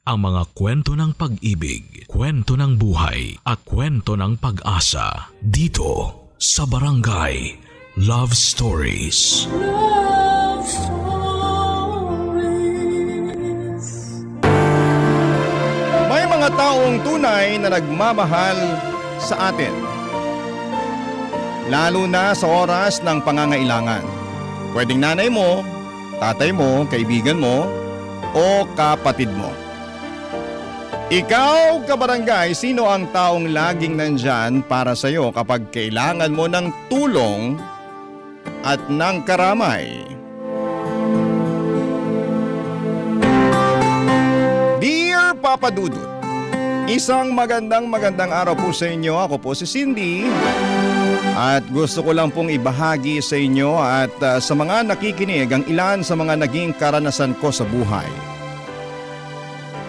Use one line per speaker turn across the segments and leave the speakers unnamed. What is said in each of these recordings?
ang mga kwento ng pag-ibig, kwento ng buhay at kwento ng pag-asa dito sa Barangay Love Stories.
Love Stories.
May mga taong tunay na nagmamahal sa atin, lalo na sa oras ng pangangailangan. Pwedeng nanay mo, tatay mo, kaibigan mo, o kapatid mo. Ikaw, kabarangay, sino ang taong laging nandyan para sa iyo kapag kailangan mo ng tulong at ng karamay? Dear Papa Dudut, isang magandang araw po sa inyo. Ako po si Cindy at gusto ko lang pong ibahagi sa inyo at sa mga nakikinig ang ilan sa mga naging karanasan ko sa buhay.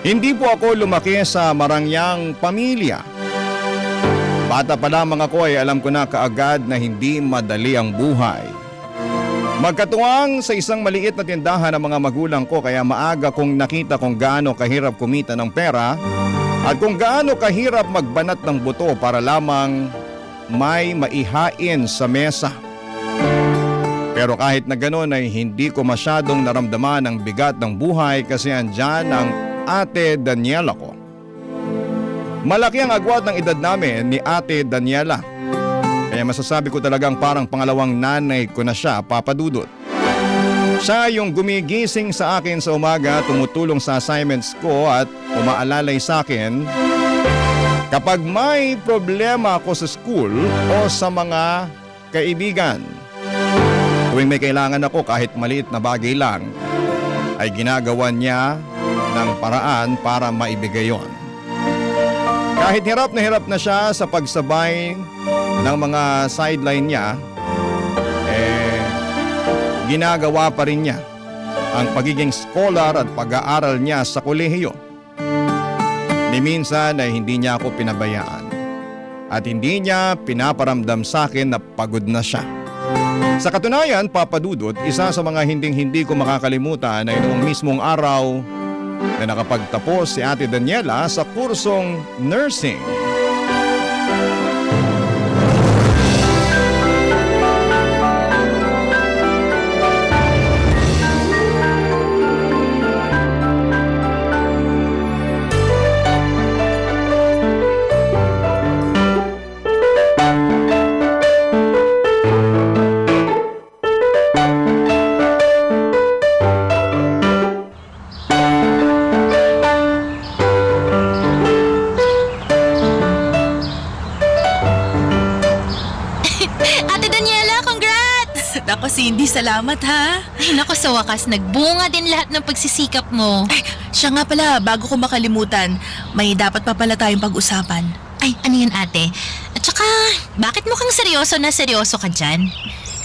Hindi po ako lumaki sa marangyang pamilya. Bata pa lamang ako ay alam ko na kaagad na hindi madali ang buhay. Magkatuwang sa isang maliit na tindahan ng mga magulang ko kaya maaga kong nakita kung gaano kahirap kumita ng pera at kung gaano kahirap magbanat ng buto para lamang may maihain sa mesa. Pero kahit na gano'n ay hindi ko masyadong naramdaman ang bigat ng buhay kasi andyan ang Ate Daniela ko. Malaki ang agwat ng edad namin ni Ate Daniela. Kaya masasabi ko talagang parang pangalawang nanay ko na siya, Papa Dudut. Siya yung gumigising sa akin sa umaga, tumutulong sa assignments ko at umaalalay sa akin kapag may problema ako sa school o sa mga kaibigan. Tuwing may kailangan ako kahit maliit na bagay lang, ay ginagawa niya ng paraan para maibigay yon. Kahit hirap na siya sa pagsabay ng mga sideline niya, ginagawa pa rin niya ang pagiging scholar at pag-aaral niya sa kolehiyo. Ni minsan ay hindi niya ako pinabayaan at hindi niya pinaparamdam sa akin na pagod na siya. Sa katunayan, Papa Dudut, isa sa mga hindi ko makakalimutan ay noong mismong araw na nakapagtapos si Ate Daniela sa kursong nursing.
Nako Cindy, salamat ha.
Ay nako, sa wakas nagbunga din lahat ng pagsisikap mo.
Ay, siya nga pala, bago ko makalimutan, may dapat pa pala tayong pag-usapan.
Ay, ano yun ate? At saka, bakit mukhang seryoso na seryoso ka dyan?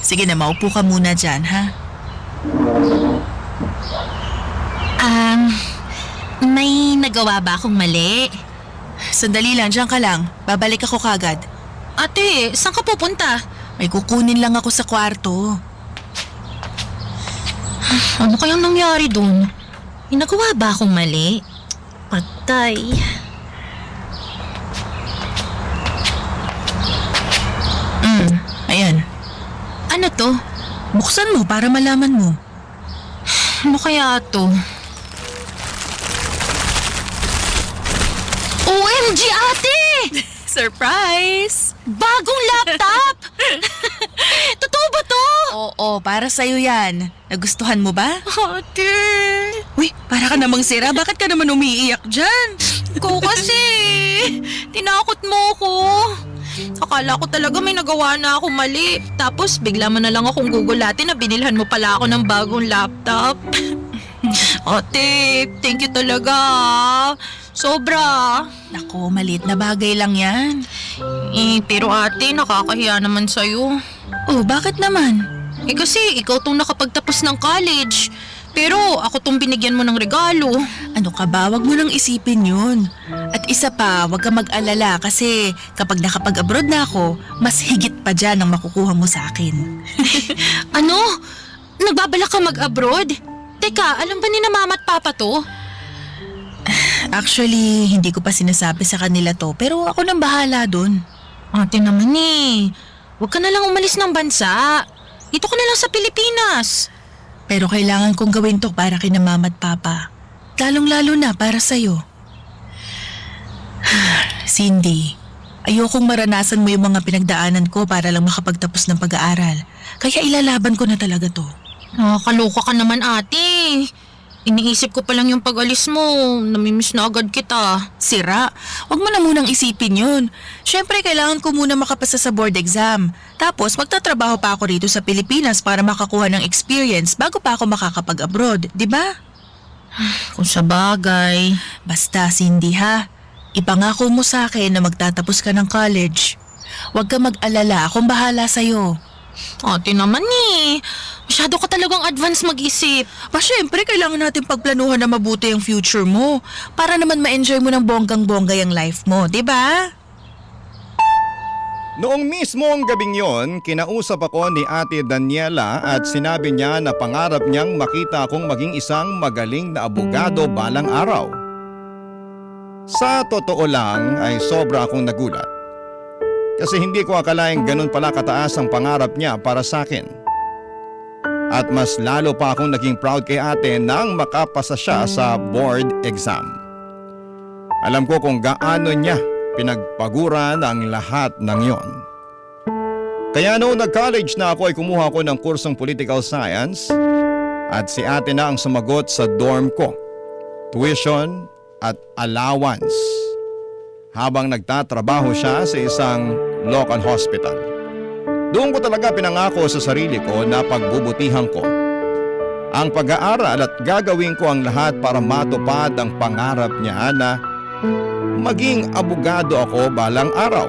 Sige na, maupo ka muna dyan ha.
May nagawa ba akong mali?
Sandali lang, dyan ka lang. Babalik ako kagad.
Ate, saan ka pupunta?
May kukunin lang ako sa kwarto.
Ano kayang nangyari dun? May nagawa ba akong mali? Patay.
Ayan.
Ano to?
Buksan mo para malaman mo.
Ano kaya to? OMG, ate!
Surprise!
Bagong laptop! Totoo ba to?
Oo, para sa'yo yan. Nagustuhan mo ba?
Ate!
Uy, para ka namang sira. Bakit ka naman umiiyak dyan?
Ikaw kasi! Tinakot mo ko. Akala ko talaga may nagawa na ako mali. Tapos bigla mo na lang akong gugulatin na binilhan mo pala ako ng bagong laptop. Ate, thank you talaga. Sobra.
Naku, maliit na bagay lang yan.
Pero ate, nakakahiya naman sa'yo.
Oh, bakit naman?
Kasi ikaw tong nakapagtapos ng college. Pero ako tong binigyan mo ng regalo.
Ano ka ba? Wag mo nang isipin yun. At isa pa, wag ka mag-alala kasi kapag nakapag-abroad na ako, mas higit pa dyan ang makukuha mo sa akin.
Ano? Nagbabalak ka mag-abroad? Teka, alam ba ni na mama at papa to?
Actually, hindi ko pa sinasabi sa kanila to, pero ako nang bahala dun.
Ate naman huwag ka na lang umalis ng bansa. Dito ka na lang sa Pilipinas.
Pero kailangan kong gawin to para kina mama at papa. Lalong-lalo na para sa'yo. Cindy, ayokong maranasan mo yung mga pinagdaanan ko para lang makapagtapos ng pag-aaral. Kaya ilalaban ko na talaga to.
Nakakaloka ka naman, ate. Iniisip ko pa lang yung pag-alis mo. Namimiss na agad kita.
Sira, wag mo na munang isipin yun. Siyempre, kailangan ko muna makapasa sa board exam. Tapos, magtatrabaho pa ako rito sa Pilipinas para makakuha ng experience bago pa ako makakapag-abroad, di ba?
Kung sa bagay.
Basta, Cindy ha. Ipangako mo sa akin na magtatapos ka ng college. Huwag ka mag-alala, akong bahala sa'yo.
Ate naman masyado ka talagang advance mag-isip.
Syempre, kailangan natin pagplanuhan na mabuti ang future mo para naman ma-enjoy mo ng bonggang-bongga yung life mo, di ba?
Noong mismong gabing yon, kinausap ako ni Ate Daniela at sinabi niya na pangarap niyang makita akong maging isang magaling na abogado balang araw. Sa totoo lang ay sobra akong nagulat. Kasi hindi ko akalaing ganun pala kataas ang pangarap niya para sa akin. At mas lalo pa akong naging proud kay ate nang makapasa siya sa board exam. Alam ko kung gaano niya pinagpaguran ang lahat ng yon. Kaya noong nag-college na ako ay kumuha ko ng kursong political science at si ate na ang sumagot sa dorm ko. Tuition at allowance habang nagtatrabaho siya sa isang local hospital. Doon ko talaga pinangako sa sarili ko na pagbubutihan ko ang pag-aaral at gagawin ko ang lahat para matupad ang pangarap niya na maging abogado ako balang araw.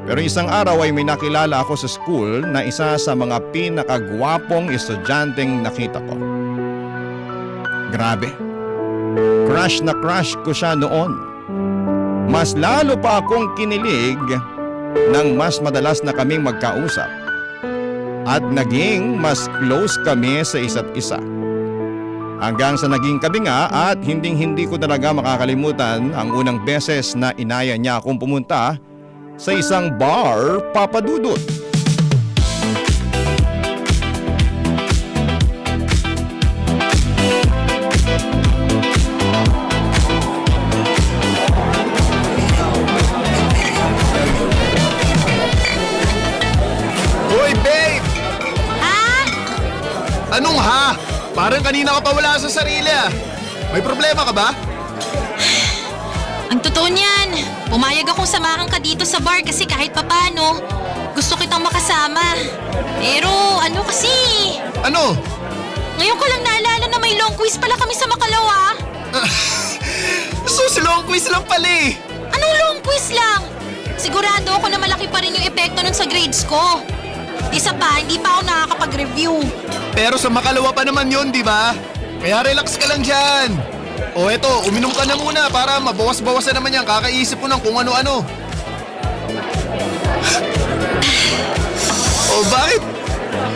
Pero isang araw ay may nakilala ako sa school na isa sa mga pinakagwapong estudyanteng nakita ko. Grabe. Crush na crush ko siya noon. Mas lalo pa akong kinilig nang mas madalas na kaming magkausap. At naging mas close kami sa isa't isa. Hanggang sa naging kami nga at hindi ko talaga makakalimutan ang unang beses na inaya niya akong pumunta sa isang bar, Papa Dudut.
Hoy, babe!
Ha?
Anong ha? Parang kanina ka pa wala sa sarili ah. May problema ka ba?
Ang totoo niyan, pumayag akong samahan ka dito sa bar kasi kahit papano, gusto kitang makasama. Pero ano kasi,
Ano?
ngayon ko lang naalala na may long quiz pala kami sa Makalawa.
So, long quiz lang pala eh.
Anong long quiz lang? Sigurado ako na malaki pa rin yung epekto nun sa grades ko. Isa pa, hindi pa ako nakakapag-review.
Pero sa Makalawa pa naman yun, di ba? Kaya relax ka lang dyan. O eto, uminom ka na muna para mabawas-bawasan naman yan. Kakaisip ko ng kung ano-ano. O bakit?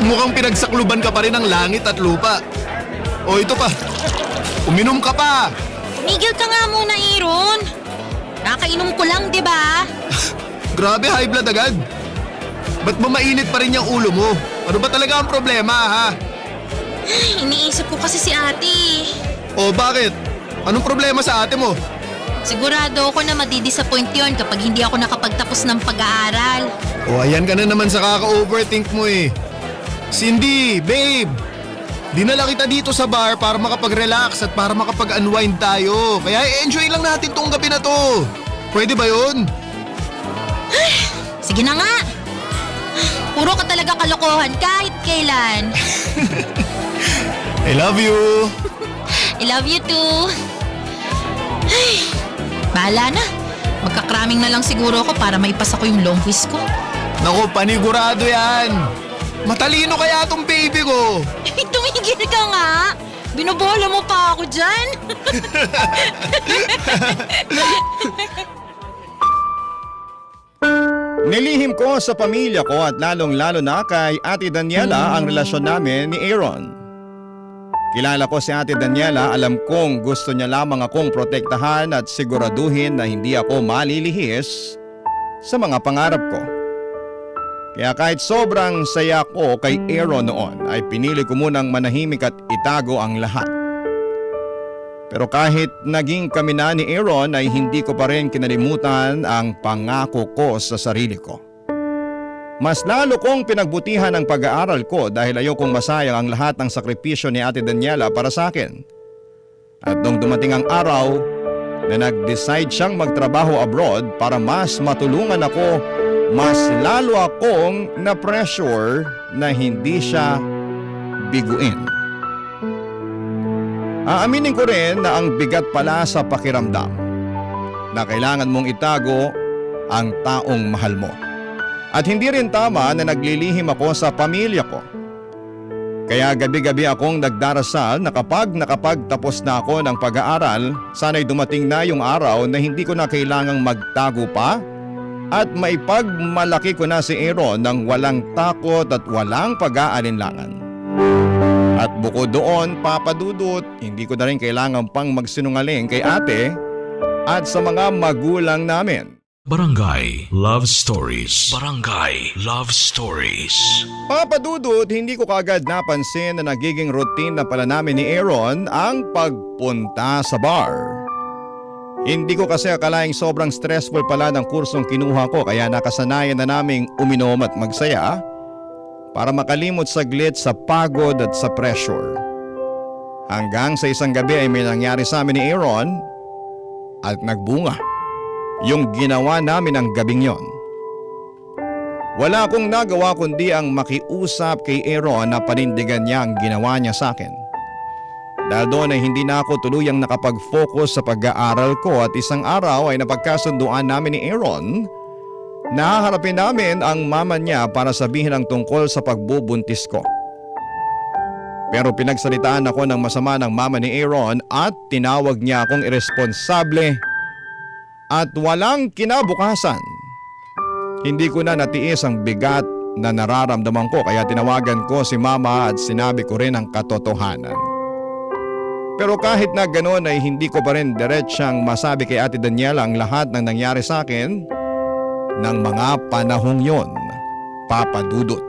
Mukhang pinagsakluban ka pa rin ng langit at lupa. O ito pa, uminom ka pa.
Tumigil ka nga muna, Aaron. Nakainom ko lang, di ba?
Grabe, high blood agad. Ba't ba mainit pa rin yung ulo mo? Ano ba talaga ang problema, ha?
Iniisip ko kasi si ate.
O bakit? Anong problema sa ate mo?
Sigurado ako na madidisappoint yun kapag hindi ako nakapagtapos ng pag-aaral.
O ayan ka na naman sa kaka-overthink mo eh. Cindy, babe, dinala kita dito sa bar para makapag-relax at para makapag-unwind tayo. Kaya enjoy lang natin tong gabi na to. Pwede ba yun?
Sige na nga. Puro ka talaga kalokohan kahit kailan.
I love you.
I love you too. Ay, bahala na. Magkakraming na lang siguro ako para maipasa ko yung long quiz ko.
Naku, panigurado yan. Matalino kaya tong baby ko.
Tumigil ka nga. Binobola mo pa ako dyan.
Nilihim ko sa pamilya ko at lalong-lalo na kay Ate Daniela ang relasyon namin ni Aaron. Kilala ko si Ate Daniela, alam kong gusto niya lamang akong protektahan at siguraduhin na hindi ako malilihis sa mga pangarap ko. Kaya kahit sobrang saya ko kay Aaron noon ay pinili ko munang manahimik at itago ang lahat. Pero kahit naging kami na ni Aaron ay hindi ko pa rin kinalimutan ang pangako ko sa sarili ko. Mas lalo kong pinagbutihan ang pag-aaral ko dahil ayokong masayang ang lahat ng sakripisyo ni Ate Daniela para sa akin. At nung dumating ang araw na nag-decide siyang magtrabaho abroad para mas matulungan ako, mas lalo akong na-pressure na hindi siya biguin. Aaminin ko rin na ang bigat pala sa pakiramdam na kailangan mong itago ang taong mahal mo. At hindi rin tama na naglilihim ako sa pamilya ko. Kaya gabi-gabi akong nagdarasal na kapag nakapagtapos na ako ng pag-aaral, sana'y dumating na yung araw na hindi ko na kailangang magtago pa at maipagmalaki ko na si Aaron ng walang takot at walang pag-aalinlangan. At bukod doon, Papa Dudut, hindi ko na rin kailangan pang magsinungaling kay ate at sa mga magulang namin.
Barangay Love Stories. Barangay Love Stories.
Papa Dudut, hindi ko kagad napansin na nagiging routine na pala namin ni Aaron ang pagpunta sa bar. Hindi ko kasi akalaing sobrang stressful pala ng kursong kinuha ko kaya nakasanayan na naming uminom at magsaya para makalimot saglit sa pagod at sa pressure. Hanggang sa isang gabi ay may nangyari sa amin ni Aaron at nagbunga yung ginawa namin ang gabing yon. Wala akong nagawa kundi ang makiusap kay Aaron na panindigan niya ang ginawa niya sa akin. Dahil doon ay hindi na ako tuluyang nakapag-focus sa pag-aaral ko at isang araw ay napagkasunduan namin ni Aaron na haharapin namin ang mama niya para sabihin ang tungkol sa pagbubuntis ko. Pero pinagsalitaan ako ng masama ng mama ni Aaron at tinawag niya akong irresponsable at walang kinabukasan. Hindi ko na natiis ang bigat na nararamdaman ko kaya tinawagan ko si mama at sinabi ko rin ang katotohanan. Pero kahit na ganoon ay hindi ko pa rin diretsyang masabi kay Ate Daniela ang lahat ng nangyari sa akin ng mga panahong yon, Papa Dudut.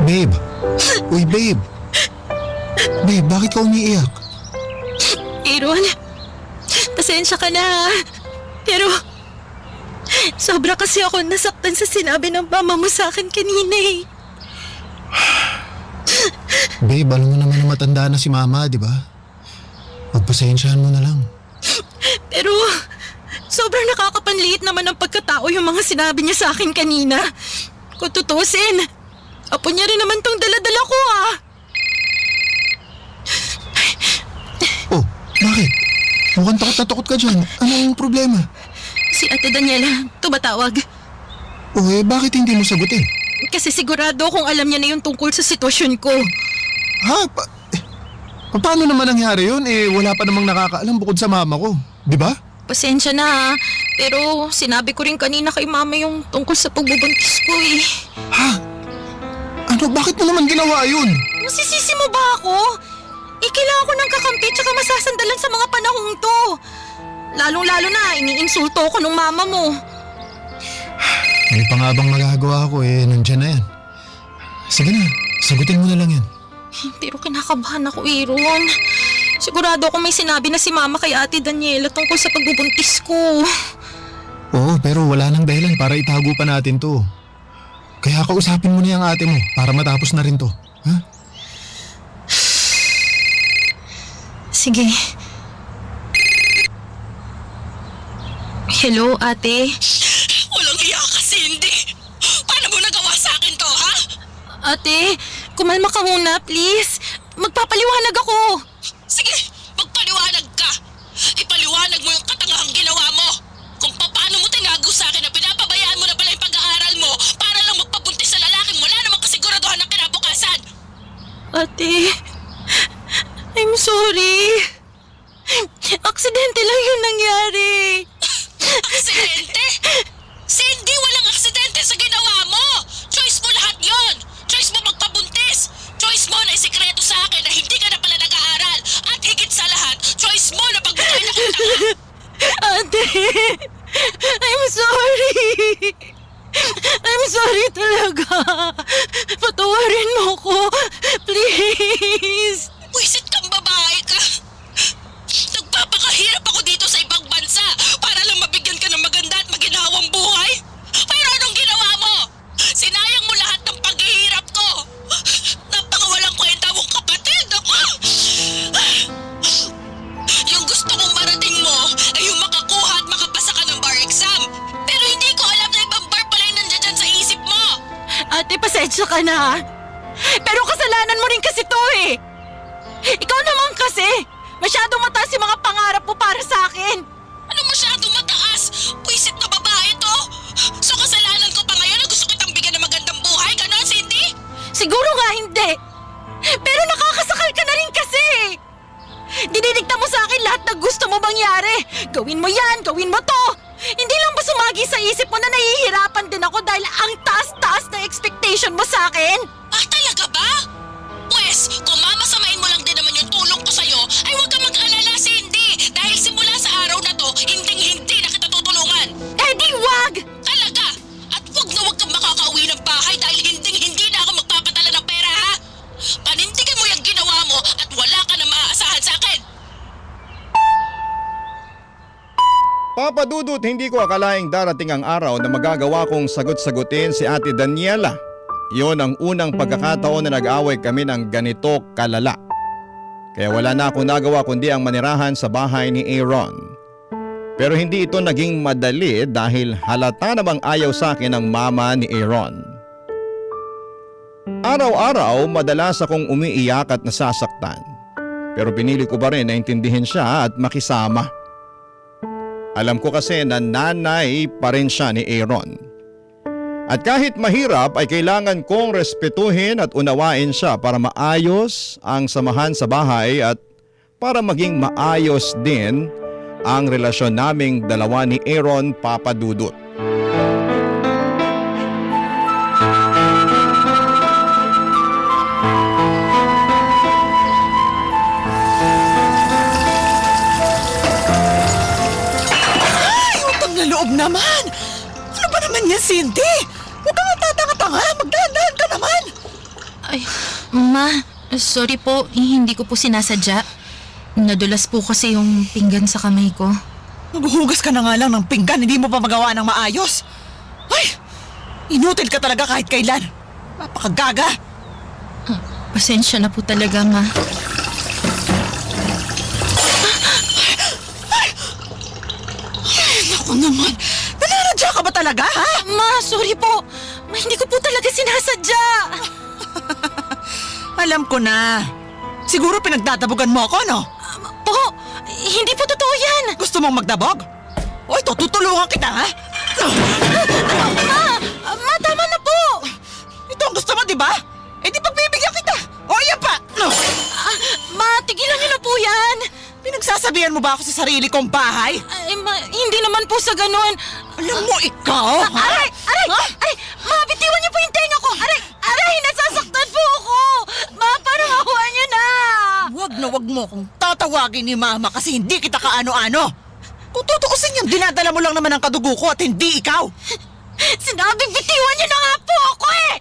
Babe! Uy, babe! Babe, bakit ka umiiyak?
Aaron, pasensya ka na. Pero, sobra kasi ako nasaktan sa sinabi ng mama mo sa akin kanina eh.
Babe, alam mo naman na matanda na si mama, di ba? Pagpasensyahan mo na lang.
Pero, sobrang nakakapanliit naman ng pagkatao yung mga sinabi niya sa akin kanina. Kung tutusin, apo niya rin naman tong daladala ko ah.
Oh, bakit? Mukhang takot na takot ka dyan. Anong problema?
Si Ate Daniela, tumatawag.
Oh, bakit hindi mo sagutin?
Kasi sigurado kung alam niya na yung tungkol sa sitwasyon ko.
Ha? Paano naman nangyari yun? Wala pa namang nakakaalam bukod sa mama ko. Di ba?
Pasensya na ha. Pero sinabi ko rin kanina kay mama yung tungkol sa pagbubuntis ko eh.
Ha? Ano? Bakit mo naman ginawa yun?
Masisisi mo ba ako? Kailangan ko ng kakampi tsaka masasandalan sa mga panahong to. Lalong-lalo na, iniinsulto ko ng mama mo.
May pangabang magagawa ko nandyan na yan. Sige na, sagutin mo na lang yan.
Pero kinakabahan ako, Aaron. Sigurado ako may sinabi na si mama kay Ate Daniela tungkol sa pagbubuntis ko.
Oo, pero wala nang dahilan para itago pa natin to. Kaya kausapin mo na yung ate mo para matapos na rin to. Ha?
Sige. Hello, ate?
Walang hiya ka, Cindy! Paano mo nagawa sa akin to, ha?
Ate, kumalma ka muna, please. Magpapaliwanag ako.
Sige, magpaliwanag ka! Ipaliwanag mo yung katangahang ginawa mo! Kung paano mo tinago sa akin na pinapabayaan mo na pala yung pag-aaral mo para lang magpabuntis sa lalaking wala
ka na ha? Pero kasalanan mo rin kasi to eh. Ikaw naman kasi. Masyadong mataas yung mga pangarap mo para sa akin.
Ano masyadong mataas? Puisit na babae to. So kasalanan ko pa ngayon na gusto kitang bigyan ng magandang buhay? Ganon, Cindy?
Siguro nga hindi. Pero nakakasakal ka na rin kasi. Dinidikta mo sa akin lahat ng gusto mo mangyari. Gawin mo yan, gawin mo to. Hindi lang ba sumagi sa isip mo na nahihirapan din ako dahil ang taas-taas na expectation mo sa akin?
Ah, talaga ba? Pwes, kung mamasamain mo lang din naman yung tulong ko sa'yo, ay huwag kang mag-alala, Cindy. Dahil simula sa araw na to, hinding-hindi na kita tutulungan.
Eh di wag!
Talaga? At huwag kang makakauwi ng bahay dahil hinding-hindi na ako magpapadala ng pera, ha? Panindigan mo yung ginawa mo at wala ka na maaasahan sa akin.
Papa Dudut, hindi ko akalaing darating ang araw na magagawa kong sagot-sagutin si Ate Daniela. Iyon ang unang pagkakataon na nag-away kami ng ganito kalala. Kaya wala na akong nagawa kundi ang manirahan sa bahay ni Aaron. Pero hindi ito naging madali dahil halata namang ayaw sa akin ang mama ni Aaron. Araw-araw madalas akong umiiyak at nasasaktan. Pero pinili ko pa rin na intindihin siya at makisama. Alam ko kasi na nanay pa rin siya ni Aaron. At kahit mahirap ay kailangan kong respetuhin at unawain siya para maayos ang samahan sa bahay at para maging maayos din ang relasyon naming dalawa ni Aaron, Papa Dudut.
Utang na loob naman! Ano ba naman yan, Cindy? Huwag kang tatanga-tanga! Magdahan-dahan ka naman!
Ay, Ma, sorry po. Hindi ko po sinasadya. Nadulas po kasi yung pinggan sa kamay ko.
Maghuhugas ka na nga lang ng pinggan, hindi mo pa magawa ng maayos. Ay! Inutil ka talaga kahit kailan. Napakagaga!
Pasensya na po talaga, Ma.
Naku naman! Nanaradya ka ba talaga, ha?
Ma, sorry po. Ma, hindi ko po talaga sinasadya.
Alam ko na. Siguro pinagdadabugan mo ako, no?
Po, hindi po totoo yan.
Gusto mong magdabog? O ito, tutulungan kita, ha?
Ma, tama na po.
Ito ang gusto mo, di ba? Eh di pagbibigyan kita! O yan pa!
Ma, tigilan niyo na po yan.
Pinagsasabihan mo ba ako sa sarili kong bahay?
Ay, Ma, hindi naman po sa ganun.
Alam mo ikaw, ha?
Aray! Aray!
Ha?
Aray! Ma, bitiwan niyo po yung tenga ko! Aray! Aray! Nasasaktan po ako! Ma, parang ahuwa niyo na!
Wag mo kung tatawagin ni Mama kasi hindi kita kaano-ano. Kung tutuusin yan, dinadala mo lang naman ang kadugo ko at hindi ikaw.
Sinabing bitiwan niyo na nga po ako eh!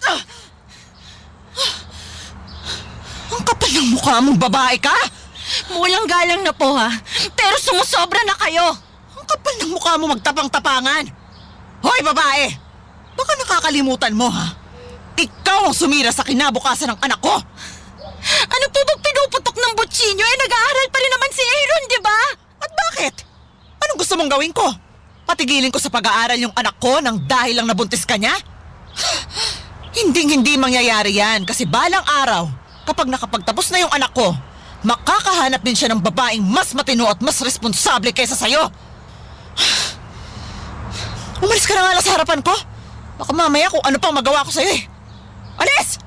Ang kapal ng mukha mong babae ka!
Mulang galang na po ha, pero sumusobra na kayo!
Ang kapal ng mukha mo magtapang-tapangan! Hoy babae! Baka nakakalimutan mo ha? Ikaw ang sumira sa kinabukasan ng anak ko!
Ano po bang pinuputok ng butsinyo? Eh nag-aaral pa rin naman si Aaron, di ba?
At bakit? Anong gusto mong gawin ko? Patigilin ko sa pag-aaral yung anak ko nang dahil lang nabuntis ka niya? Hindi mangyayari yan kasi balang araw, kapag nakapagtapos na yung anak ko, makakahanap din siya ng babaeng mas matino at mas responsable kaysa sa'yo. Umalis ka na nga lang sa harapan ko. Baka mamaya kung ano pang magawa ko sa'yo eh. Alis!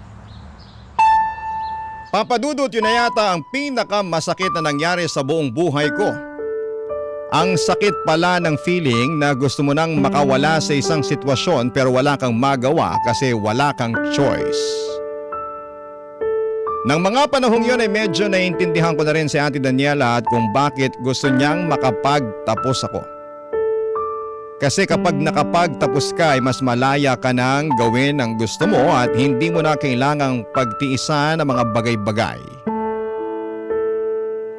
Papa Dudut, yun na yata ang pinakamasakit na nangyari sa buong buhay ko. Ang sakit pala ng feeling na gusto mo nang makawala sa isang sitwasyon pero wala kang magawa kasi wala kang choice. Nang mga panahong yun ay medyo naiintindihan ko na rin si Ate Daniela at kung bakit gusto niyang makapagtapos ako. Kasi kapag nakapagtapos ka ay mas malaya ka nang gawin ang gusto mo at hindi mo na kailangang pagtiisan ng mga bagay-bagay.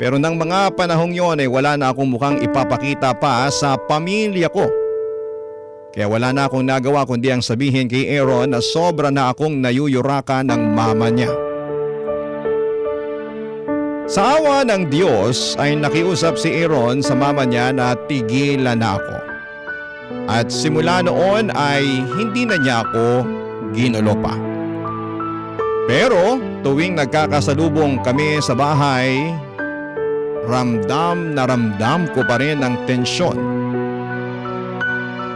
Pero nang mga panahong yon ay wala na akong mukhang ipapakita pa sa pamilya ko. Kaya wala na akong nagawa kundi ang sabihin kay Aaron na sobra na akong nayuyuraka ng mama niya. Sa awa ng Diyos ay nakiusap si Aaron sa mama niya na tigilan na ako. At simula noon ay hindi na niya ako ginulo pa. Pero tuwing nagkakasalubong kami sa bahay, ramdam na ramdam ko pa rin ang tensyon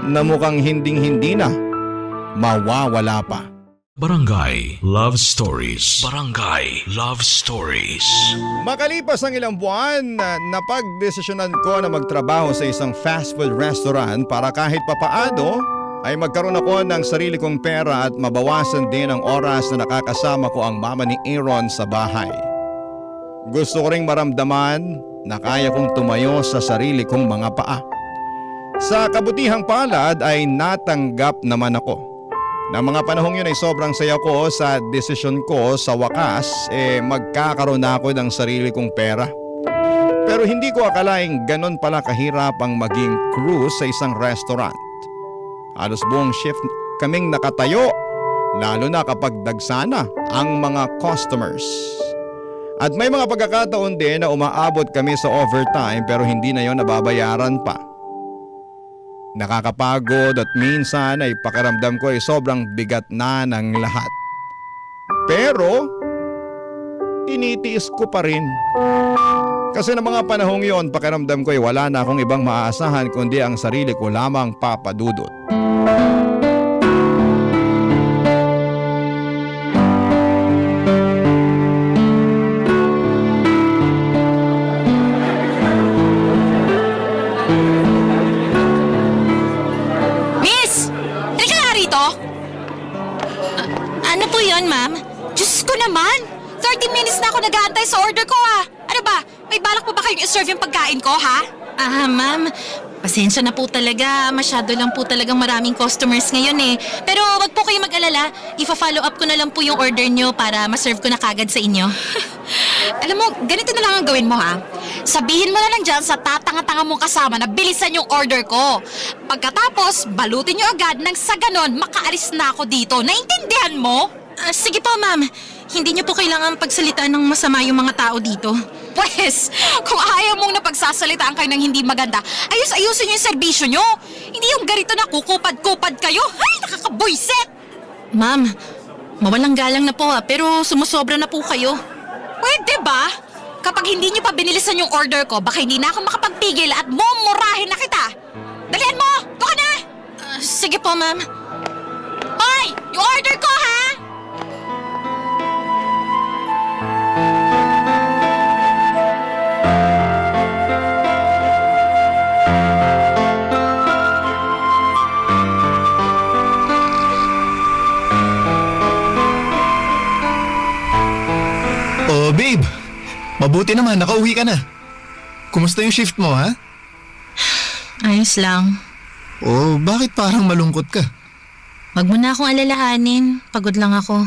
na mukhang hinding-hindi na mawawala pa.
Barangay Love Stories. Barangay Love Stories.
Makalipas ang ilang buwan, napagdesisyonan ko na magtrabaho sa isang fast food restaurant para kahit papaano ay magkaroon ako ng sarili kong pera at mabawasan din ang oras na nakakasama ko ang mama ni Aaron sa bahay. Gusto ko ring maramdaman na kaya kong tumayo sa sarili kong mga paa. Sa kabutihang palad ay natanggap naman ako. Na mga panahong yun ay sobrang saya ko sa desisyon ko sa wakas magkakaroon na ako ng sarili kong pera. Pero hindi ko akalaing ganun pala kahirap ang maging crew sa isang restaurant. Halos buong shift kaming nakatayo, lalo na kapag dagsana ang mga customers. At may mga pagkakataon din na umaabot kami sa overtime pero hindi na yon nababayaran pa. Nakakapagod at minsan ay pakiramdam ko ay sobrang bigat na ng lahat. Pero, tinitiis ko pa rin. Kasi ng mga panahong yon, pakiramdam ko ay wala na akong ibang maaasahan kundi ang sarili ko lamang papadudot.
Ano po yun, ma'am? Diyos ko naman! 30 minutes na ako nag-aantay sa order ko, ah! Ano ba? May balak pa ba kayong iserve yung pagkain ko, ha? Ma'am, pasensya na po talaga. Masyado lang po talagang maraming customers ngayon eh. Pero wag po kayo mag-alala. Ifa-follow up ko na lang po yung order nyo para ma-serve ko na kagad sa inyo. Alam mo, ganito na lang ang gawin mo, ha? Sabihin mo na lang dyan sa tatanga-tanga mong kasama na bilisan yung order ko. Pagkatapos, balutin nyo agad nang sa ganon makaalis na ako dito. Naintindihan mo? Sige po, ma'am. Hindi niyo po kailangan pagsalitaan ng masama yung mga tao dito. Pwes, kung ayaw mong napagsasalitaan kayo ng hindi maganda, ayos-ayusin niyo yung serbisyo niyo. Hindi yung ganito na kukupad-kupad kayo. Ay, nakakabuisit! Ma'am, mawalang galang na po pero sumusobra na po kayo. Pwede ba? Kapag hindi niyo pa binilisan yung order ko, baka hindi na ako makapagpigil at mumurahin na kita. Dalihan mo! Doon ka na! Sige po, ma'am. Hoy! Yung order ko, ha?
Oh, babe. Mabuti naman, nakauwi ka na. Kumusta yung shift mo, ha?
Ayos lang.
Oh, bakit parang malungkot ka?
Wag mo na akong alalahanin. Pagod lang ako.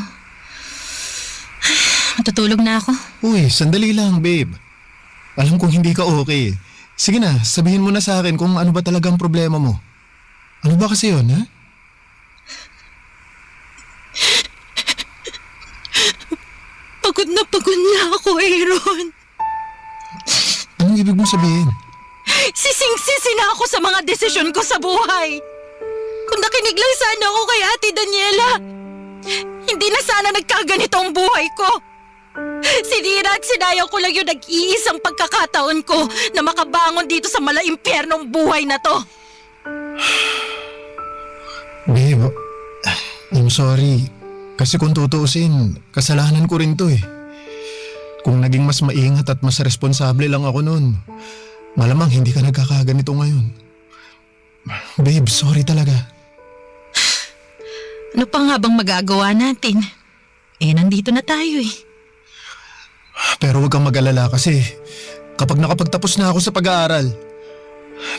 Matutulog na ako.
Uy, sandali lang, babe. Alam kong hindi ka okay. Sige na, sabihin mo na sa akin kung ano ba talagang problema mo. Ano ba kasi yun, ha?
Pagod na ako, Aaron.
Anong ibig mong sabihin?
Sising-sisi na ako sa mga desisyon ko sa buhay. Kung nakinig lang sana ako kay Ate Daniela, hindi na sana nagkaganito ang buhay ko. Sinira at sinayang ko lang yung nag-iisang pagkakataon ko na makabangon dito sa mala-impyernong buhay na to.
Babe, I'm sorry. Kasi kung tutuusin, kasalanan ko rin to eh. Kung naging mas maingat at mas responsable lang ako noon, malamang hindi ka nagkakaganito ngayon. Babe, sorry talaga.
Ano pa nga bang magagawa natin? Nandito na tayo eh.
Pero huwag kang mag-alala kasi kapag nakapagtapos na ako sa pag-aaral,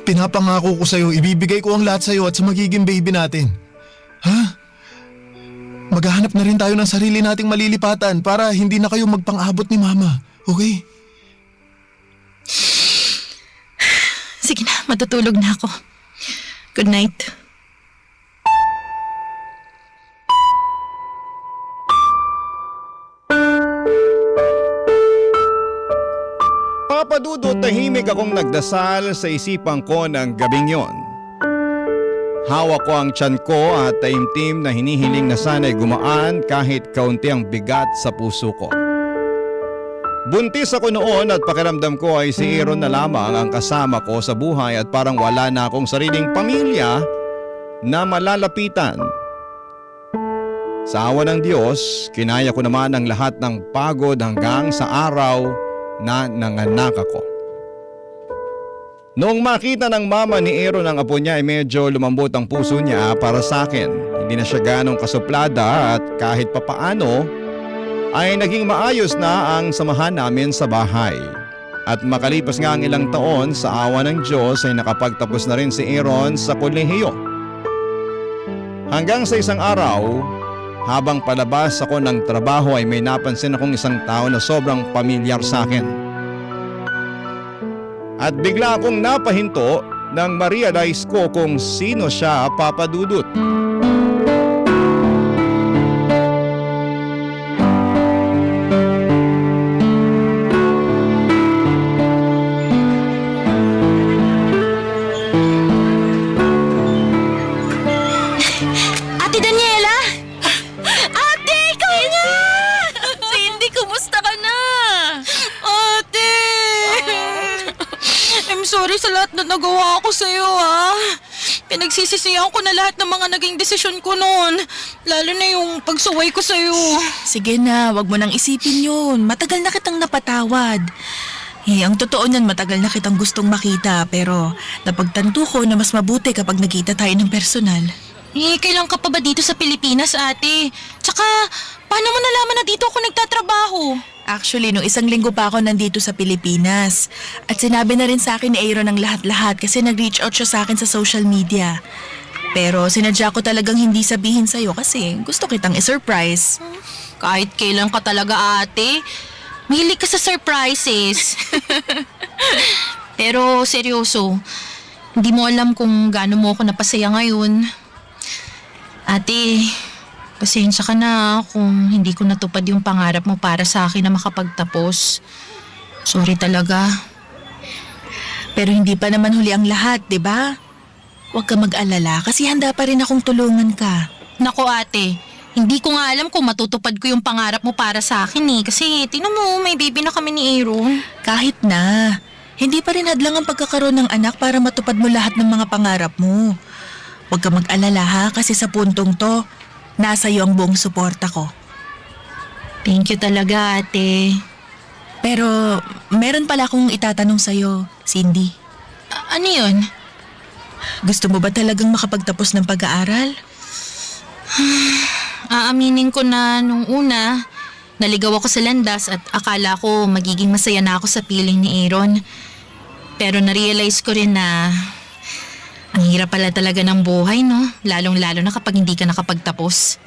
pinapangako ko sa'yo, ibibigay ko ang lahat sa'yo at sa magiging baby natin. Ha? Maghahanap na rin tayo ng sarili nating malilipatan para hindi na kayo magpang-abot ni Mama. Okay?
Sige na, matutulog na ako. Good night.
Papadudot tahimik akong nagdasal sa isipan ko ng gabing yon. Hawak ko ang tiyan ko at taimtim na hinihiling na sana'y gumaan kahit kaunti ang bigat sa puso ko. Buntis ako noon at pakiramdam ko ay si Aaron na lamang ang kasama ko sa buhay at parang wala na akong sariling pamilya na malalapitan. Sa awa ng Diyos, kinaya ko naman ang lahat ng pagod hanggang sa araw na nanganak ako. Noong makita ng mama ni Aaron ang apo niya ay medyo lumambot ang puso niya para sa akin. Hindi na siya ganong kasuplada at kahit papaano ay naging maayos na ang samahan namin sa bahay. At makalipas nga ang ilang taon sa awa ng Diyos ay nakapagtapos na rin si Aaron sa kolehiyo. Hanggang sa isang araw, habang palabas ako ng trabaho ay may napansin akong isang tao na sobrang pamilyar sa akin. At bigla akong napahinto nang ma-realize ko kung sino siya, Papa Dudut.
Ate Daniela! Ate, ikaw nga!
Cindy, kumusta ka na?
Ate! I'm sorry sa lahat na nagawa ko sa'yo, ha? Pinagsisisihan ko na lahat ng mga naging desisyon ko noon. Lalo na yung pagsuway ko sa'yo.
Sige na, wag mo nang isipin yun. Matagal na kitang napatawad. Ang totoo niyan, matagal na kitang gustong makita pero napagtanto ko na mas mabuti kapag nakita tayo ng personal.
Kailan ka pa ba dito sa Pilipinas, ate? Tsaka, paano mo nalaman na dito ako nagtatrabaho?
Actually, nung isang linggo pa ako nandito sa Pilipinas. At sinabi na rin sa akin ni Aaron ang lahat-lahat kasi nag-reach out siya sa akin sa social media. Pero sinadya ko talagang hindi sabihin sa'yo kasi gusto kitang i-surprise.
Kahit kailan ka talaga, ate. Mahilig ka sa surprises. Pero seryoso, hindi mo alam kung gaano mo ako napasaya ngayon. Ate, pasensya ka na kung hindi ko natupad yung pangarap mo para sa akin na makapagtapos. Sorry talaga.
Pero hindi pa naman huli ang lahat, di ba? Huwag ka mag-alala kasi handa pa rin akong tulungan ka.
Nako ate, hindi ko nga alam kung matutupad ko yung pangarap mo para sa akin eh. Kasi tingnan mo, may baby na kami ni Aaron.
Kahit na, hindi pa rin hadlang ang pagkakaroon ng anak para matupad mo lahat ng mga pangarap mo. Huwag ka mag-alala ha kasi sa puntong to, nasa iyo ang buong suporta ko.
Thank you talaga ate.
Pero meron pala akong itatanong sa'yo, Cindy.
Ano yun?
Gusto mo ba talagang makapagtapos ng pag-aaral?
Aaminin ko na nung una, naligaw ako sa landas at akala ko magiging masaya na ako sa piling ni Aaron. Pero na-realize ko rin na ang hirap pala talaga ng buhay, no? Lalong-lalo na kapag hindi ka nakapagtapos.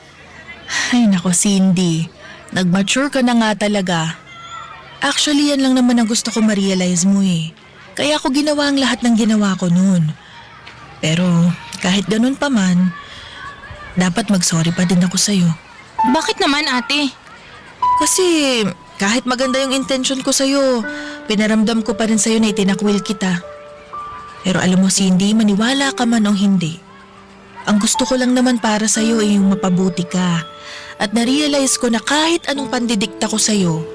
Ay nako Cindy, nag-mature ka na nga talaga. Actually yan lang naman ang gusto ko ma-realize mo eh. Kaya ako ginawa ang lahat ng ginawa ko noon. Pero kahit ganun pa man, dapat mag-sorry pa din ako sa'yo.
Bakit naman ate?
Kasi kahit maganda yung intention ko sa'yo, pinaramdam ko pa rin sa'yo na itinakwil kita. Pero alam mo Cindy, maniwala ka man o hindi. Ang gusto ko lang naman para sa'yo ay yung mapabuti ka. At na-realize ko na kahit anong pandidikta ko sa'yo,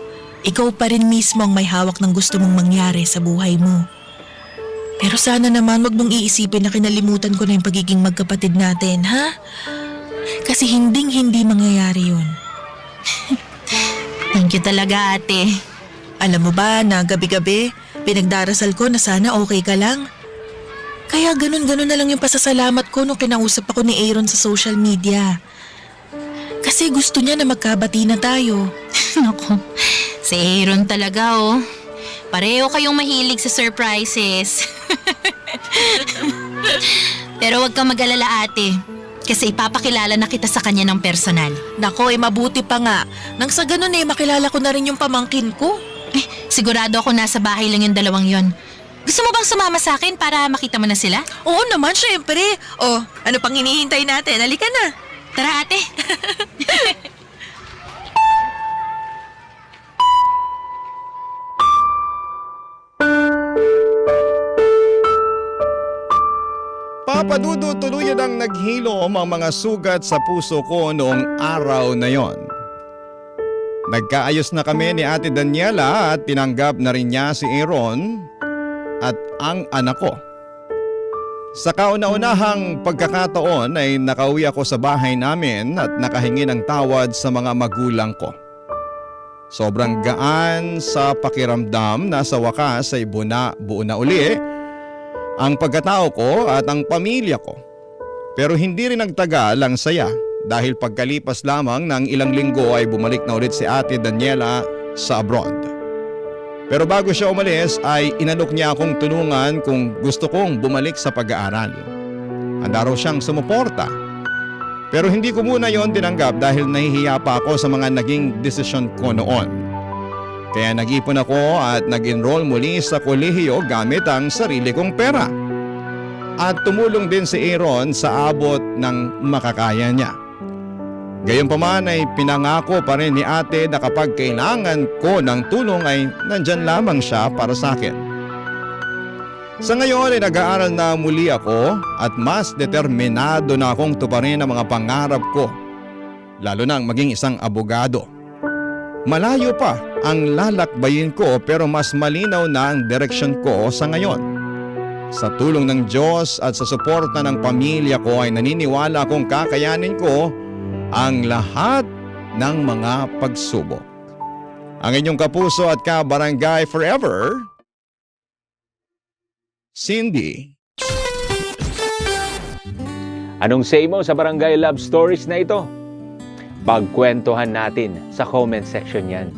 ikaw pa rin mismo ang may hawak ng gusto mong mangyari sa buhay mo. Pero sana naman wag mong iisipin na kinalimutan ko na yung pagiging magkapatid natin, ha? Kasi hinding-hindi mangyayari yun.
Thank you talaga ate.
Alam mo ba na gabi-gabi, pinagdarasal ko na sana okay ka lang? Kaya ganun-ganun na lang yung pasasalamat ko nung kinausap ako ni Aaron sa social media. Kasi gusto niya na magkabati na tayo.
Naku, si Aaron talaga oh. Pareho kayong mahilig sa surprises. Pero wag kang mag-alala ate. Kasi ipapakilala na kita sa kanya ng personal.
Nako, mabuti pa nga. Nang sa ganun makilala ko na rin yung pamangkin ko.
Sigurado ako nasa bahay lang yung dalawang yon. Gusto mo bang sumama sa akin para makita mo na sila?
Oo naman, syempre. Oh, ano pang hinihintay natin? Halika na.
Tara ate.
Napadudutuluyan ang naghilom ang mga sugat sa puso ko noong araw na yon. Nagkaayos na kami ni Ate Daniela at tinanggap na rin niya si Aaron at ang anak ko. Sa kauna-unahang pagkakataon ay nakauwi ako sa bahay namin at nakahingi ng tawad sa mga magulang ko. Sobrang gaan sa pakiramdam na sa wakas ay buo na uli ang pagkatao ko at ang pamilya ko. Pero hindi rin nagtagal ang saya dahil pagkalipas lamang ng ilang linggo ay bumalik na ulit si Ate Daniela sa abroad. Pero bago siya umalis ay inalok niya akong tulungan kung gusto kong bumalik sa pag-aaral. Handa raw siyang sumuporta. Pero hindi ko muna yon tinanggap dahil nahihiya pa ako sa mga naging desisyon ko noon. Kaya nag-ipon ako at nag-enroll muli sa kolehiyo gamit ang sarili kong pera. At tumulong din si Aaron sa abot ng makakaya niya. Gayunpaman ay pinangako pa rin ni ate na kapag kailangan ko ng tulong ay nandyan lamang siya para sa akin. Sa ngayon ay nag-aaral na muli ako at mas determinado na akong tuparin ang mga pangarap ko. Lalo na maging isang abogado. Malayo pa ang lalakbayin ko pero mas malinaw na ang direksyon ko sa ngayon. Sa tulong ng Diyos at sa suporta ng pamilya ko ay naniniwala akong kakayanin ko ang lahat ng mga pagsubok. Ang inyong kapuso at kabarangay forever, Cindy.
Anong say mo sa Barangay Love Stories na ito? Pagkwentuhan natin sa comment section yan.